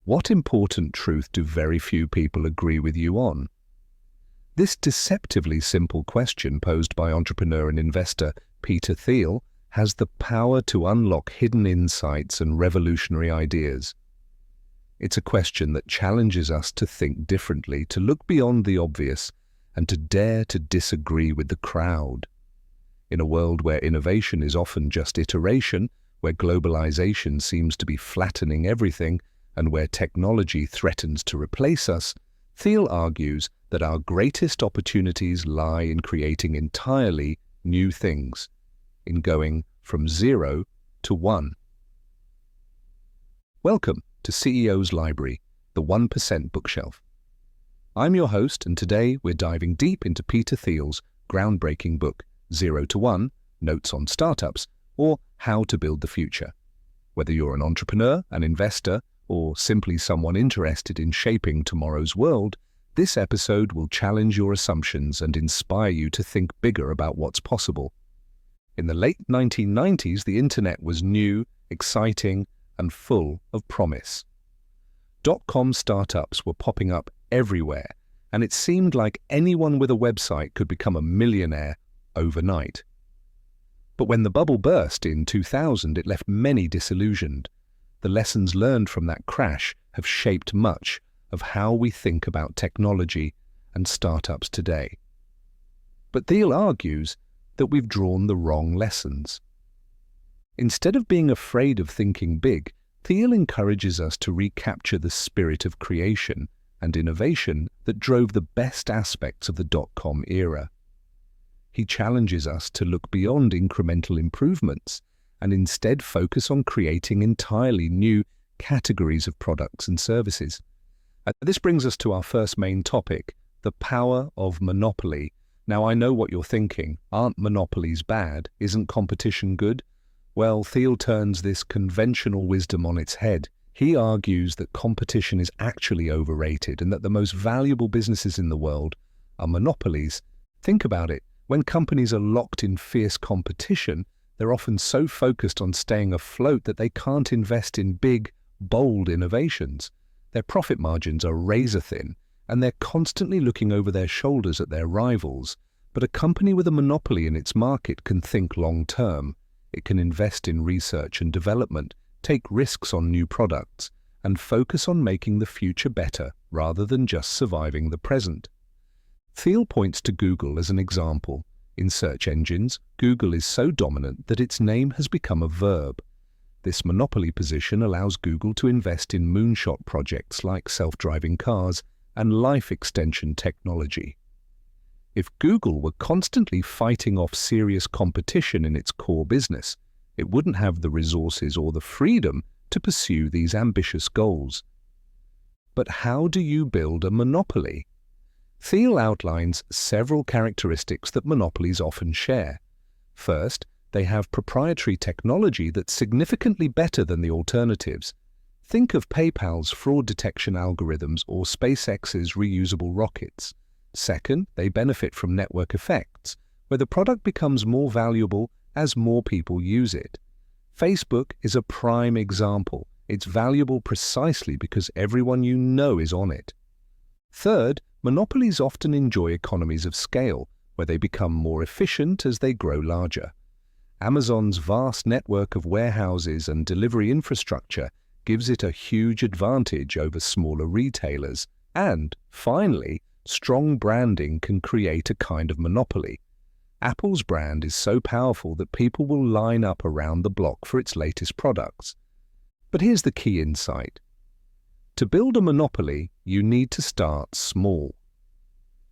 What important truth do very few people agree with you on? This deceptively simple question posed by entrepreneur and investor Peter Thiel has the power to unlock hidden insights and revolutionary ideas. It's a question that challenges us to think differently, to look beyond the obvious, and to dare to disagree with the crowd. In a world where innovation is often just iteration, where globalization seems to be flattening everything, and where technology threatens to replace us, Thiel argues that our greatest opportunities lie in creating entirely new things, in going from 0 to 1. Welcome to CEO's Library, the 1% bookshelf. I'm your host, and today we're diving deep into Peter Thiel's groundbreaking book, 0 to 1, Notes on Startups, or How to Build the Future. Whether you're an entrepreneur, an investor, or simply someone interested in shaping tomorrow's world, this episode will challenge your assumptions and inspire you to think bigger about what's possible. In the late 1990s, the internet was new, exciting, and full of promise. Dot-com startups were popping up everywhere, and it seemed like anyone with a website could become a millionaire overnight. But when the bubble burst in 2000, it left many disillusioned. The lessons learned from that crash have shaped much of how we think about technology and startups today. But Thiel argues that we've drawn the wrong lessons. Instead of being afraid of thinking big, Thiel encourages us to recapture the spirit of creation and innovation that drove the best aspects of the dot-com era. He challenges us to look beyond incremental improvements and instead focus on creating entirely new categories of products and services. This brings us to our first main topic, the power of monopoly. Now, I know what you're thinking. Aren't monopolies bad? Isn't competition good? Well, Thiel turns this conventional wisdom on its head. He argues that competition is actually overrated and that the most valuable businesses in the world are monopolies. Think about it. When companies are locked in fierce competition, they're often so focused on staying afloat that they can't invest in big, bold innovations. Their profit margins are razor-thin, and they're constantly looking over their shoulders at their rivals. But a company with a monopoly in its market can think long-term. It can invest in research and development, take risks on new products, and focus on making the future better rather than just surviving the present. Thiel points to Google as an example. In search engines, Google is so dominant that its name has become a verb. This monopoly position allows Google to invest in moonshot projects like self-driving cars and life extension technology. If Google were constantly fighting off serious competition in its core business, it wouldn't have the resources or the freedom to pursue these ambitious goals. But how do you build a monopoly? Thiel outlines several characteristics that monopolies often share. First, they have proprietary technology that's significantly better than the alternatives. Think of PayPal's fraud detection algorithms or SpaceX's reusable rockets. Second, they benefit from network effects, where the product becomes more valuable as more people use it. Facebook is a prime example. It's valuable precisely because everyone you know is on it. Third, monopolies often enjoy economies of scale, where they become more efficient as they grow larger. Amazon's vast network of warehouses and delivery infrastructure gives it a huge advantage over smaller retailers. And, finally, strong branding can create a kind of monopoly. Apple's brand is so powerful that people will line up around the block for its latest products. But here's the key insight. To build a monopoly, you need to start small.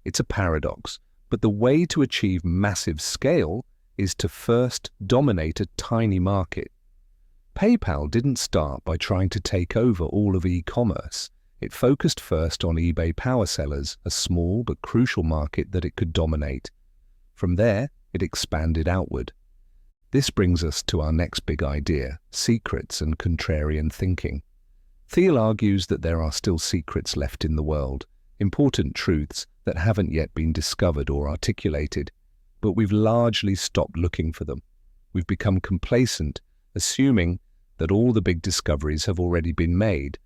It's a paradox, but the way to achieve massive scale is to first dominate a tiny market. PayPal didn't start by trying to take over all of e-commerce. It focused first on eBay power sellers, a small but crucial market that it could dominate. From there, it expanded outward. This brings us to our next big idea, secrets and contrarian thinking. Thiel argues that there are still secrets left in the world, important truths that haven't yet been discovered or articulated, but we've largely stopped looking for them. We've become complacent, assuming that all the big discoveries have already been made.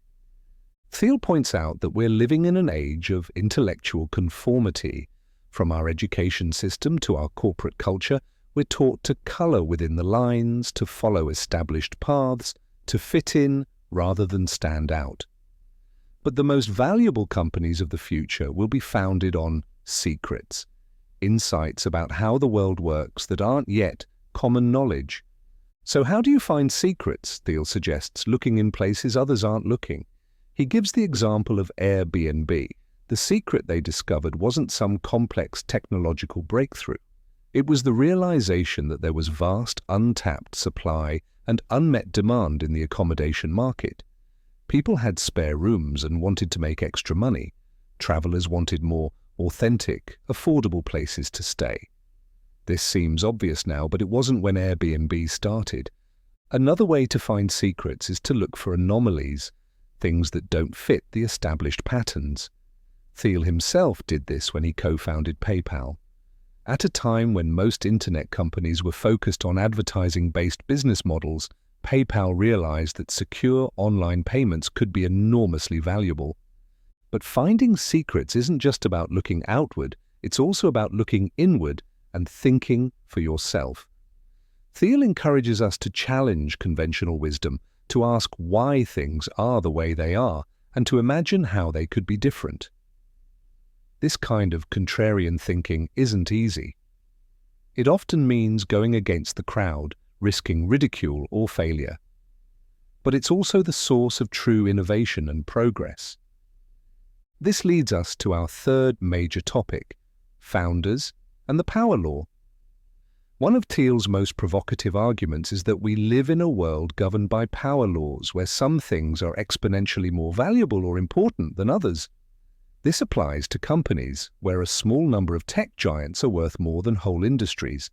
Thiel points out that we're living in an age of intellectual conformity. From our education system to our corporate culture, we're taught to color within the lines, to follow established paths, to fit in rather than stand out. But the most valuable companies of the future will be founded on secrets, insights about how the world works that aren't yet common knowledge. So how do you find secrets? Thiel suggests, looking in places others aren't looking. He gives the example of Airbnb. The secret they discovered wasn't some complex technological breakthrough. It was the realization that there was vast untapped supply and unmet demand in the accommodation market. People had spare rooms and wanted to make extra money. Travelers wanted more authentic, affordable places to stay. This seems obvious now, but it wasn't when Airbnb started. Another way to find secrets is to look for anomalies, things that don't fit the established patterns. Thiel himself did this when he co-founded PayPal. At a time when most internet companies were focused on advertising-based business models, PayPal realized that secure online payments could be enormously valuable. But finding secrets isn't just about looking outward, it's also about looking inward and thinking for yourself. Thiel encourages us to challenge conventional wisdom, to ask why things are the way they are, and to imagine how they could be different. This kind of contrarian thinking isn't easy. It often means going against the crowd, risking ridicule or failure. But it's also the source of true innovation and progress. This leads us to our third major topic, founders and the power law. One of Thiel's most provocative arguments is that we live in a world governed by power laws where some things are exponentially more valuable or important than others. This applies to companies where a small number of tech giants are worth more than whole industries.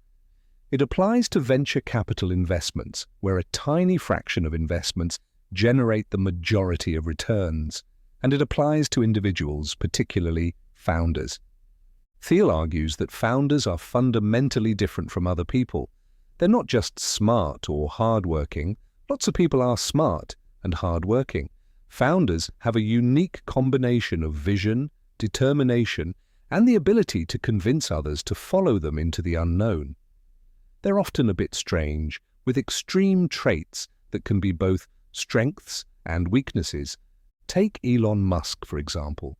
It applies to venture capital investments where a tiny fraction of investments generate the majority of returns. And it applies to individuals, particularly founders. Thiel argues that founders are fundamentally different from other people. They're not just smart or hardworking. Lots of people are smart and hardworking. Founders have a unique combination of vision, determination, and the ability to convince others to follow them into the unknown. They're often a bit strange, with extreme traits that can be both strengths and weaknesses. Take Elon Musk, for example.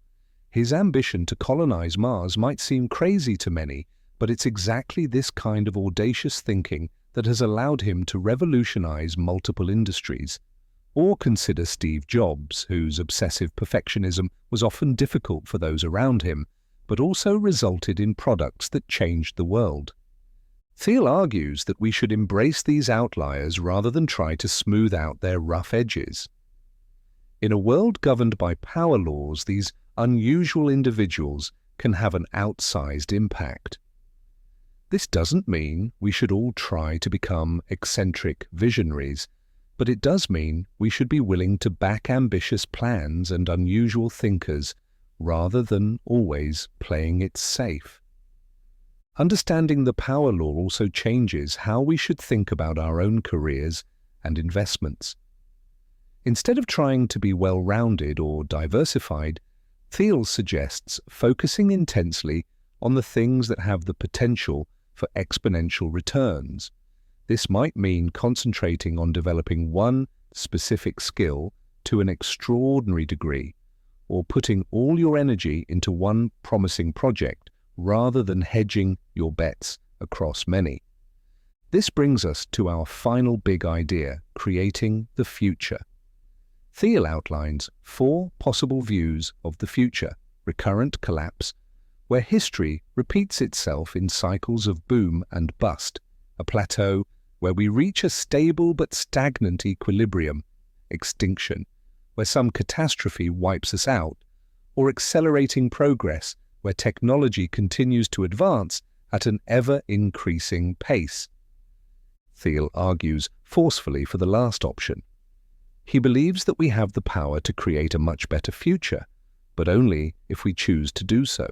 His ambition to colonize Mars might seem crazy to many, but it's exactly this kind of audacious thinking that has allowed him to revolutionize multiple industries. Or consider Steve Jobs, whose obsessive perfectionism was often difficult for those around him, but also resulted in products that changed the world. Thiel argues that we should embrace these outliers rather than try to smooth out their rough edges. In a world governed by power laws, these unusual individuals can have an outsized impact. This doesn't mean we should all try to become eccentric visionaries, but it does mean we should be willing to back ambitious plans and unusual thinkers rather than always playing it safe. Understanding the power law also changes how we should think about our own careers and investments. Instead of trying to be well-rounded or diversified, Thiel suggests focusing intensely on the things that have the potential for exponential returns. This might mean concentrating on developing one specific skill to an extraordinary degree, or putting all your energy into one promising project rather than hedging your bets across many. This brings us to our final big idea, creating the future. Thiel outlines 4 possible views of the future: recurrent collapse, where history repeats itself in cycles of boom and bust; a plateau, where we reach a stable but stagnant equilibrium; extinction, where some catastrophe wipes us out; or accelerating progress, where technology continues to advance at an ever-increasing pace. Thiel argues forcefully for the last option. He believes that we have the power to create a much better future, but only if we choose to do so.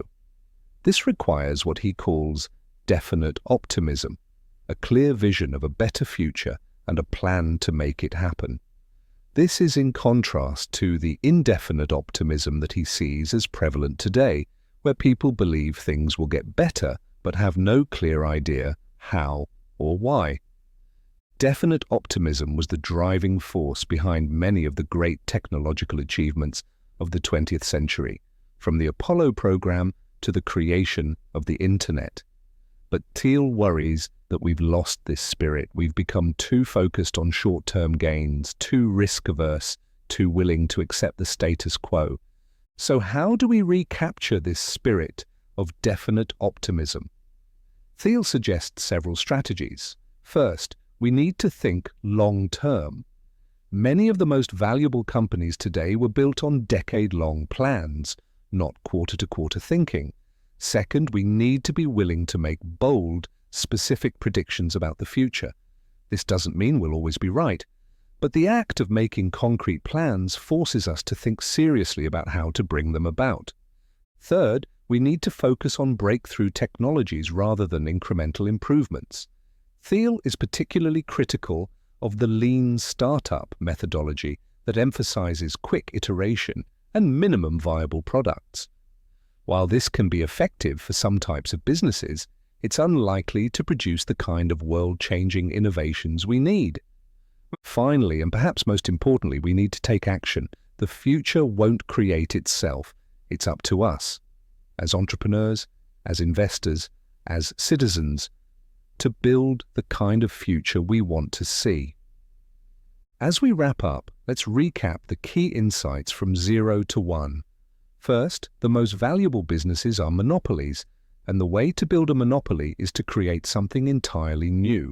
This requires what he calls definite optimism, a clear vision of a better future and a plan to make it happen. This is in contrast to the indefinite optimism that he sees as prevalent today, where people believe things will get better but have no clear idea how or why. Definite optimism was the driving force behind many of the great technological achievements of the 20th century, from the Apollo program to the creation of the Internet. But Thiel worries that we've lost this spirit. We've become too focused on short-term gains, too risk-averse, too willing to accept the status quo. So how do we recapture this spirit of definite optimism? Thiel suggests several strategies. First, we need to think long-term. Many of the most valuable companies today were built on decade-long plans, not quarter-to-quarter thinking. Second, we need to be willing to make bold, specific predictions about the future. This doesn't mean we'll always be right, but the act of making concrete plans forces us to think seriously about how to bring them about. Third, we need to focus on breakthrough technologies rather than incremental improvements. Thiel is particularly critical of the lean startup methodology that emphasizes quick iteration and minimum viable products. While this can be effective for some types of businesses, it's unlikely to produce the kind of world-changing innovations we need. Finally, and perhaps most importantly, we need to take action. The future won't create itself. It's up to us, as entrepreneurs, as investors, as citizens, to build the kind of future we want to see. As we wrap up, let's recap the key insights from 0 to 1. First, the most valuable businesses are monopolies, and the way to build a monopoly is to create something entirely new.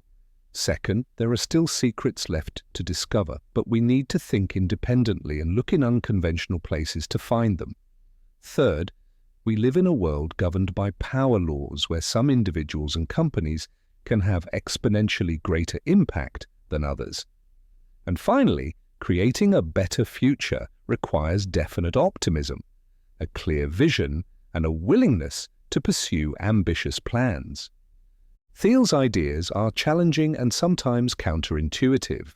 Second, there are still secrets left to discover, but we need to think independently and look in unconventional places to find them. Third, we live in a world governed by power laws where some individuals and companies can have exponentially greater impact than others. And finally, creating a better future requires definite optimism, a clear vision, and a willingness to pursue ambitious plans. Thiel's ideas are challenging and sometimes counterintuitive.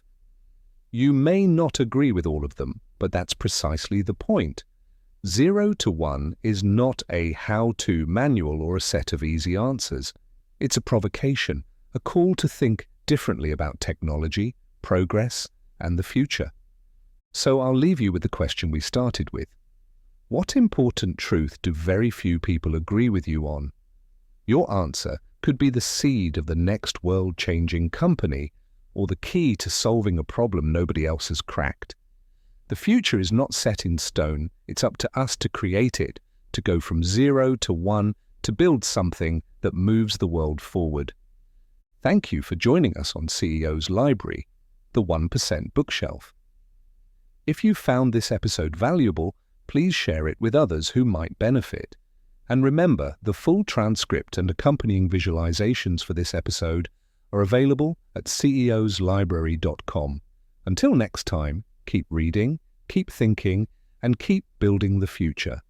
You may not agree with all of them, but that's precisely the point. 0 to 1 is not a how-to manual or a set of easy answers. It's a provocation, a call to think differently about technology, progress, and the future. So I'll leave you with the question we started with. What important truth do very few people agree with you on? Your answer could be the seed of the next world-changing company or the key to solving a problem nobody else has cracked. The future is not set in stone. It's up to us to create it, to go from 0 to 1, to build something that moves the world forward. Thank you for joining us on CEO's Library, the 1% bookshelf. If you found this episode valuable, please share it with others who might benefit. And remember, the full transcript and accompanying visualizations for this episode are available at ceoslibrary.com. Until next time, keep reading, keep thinking, and keep building the future.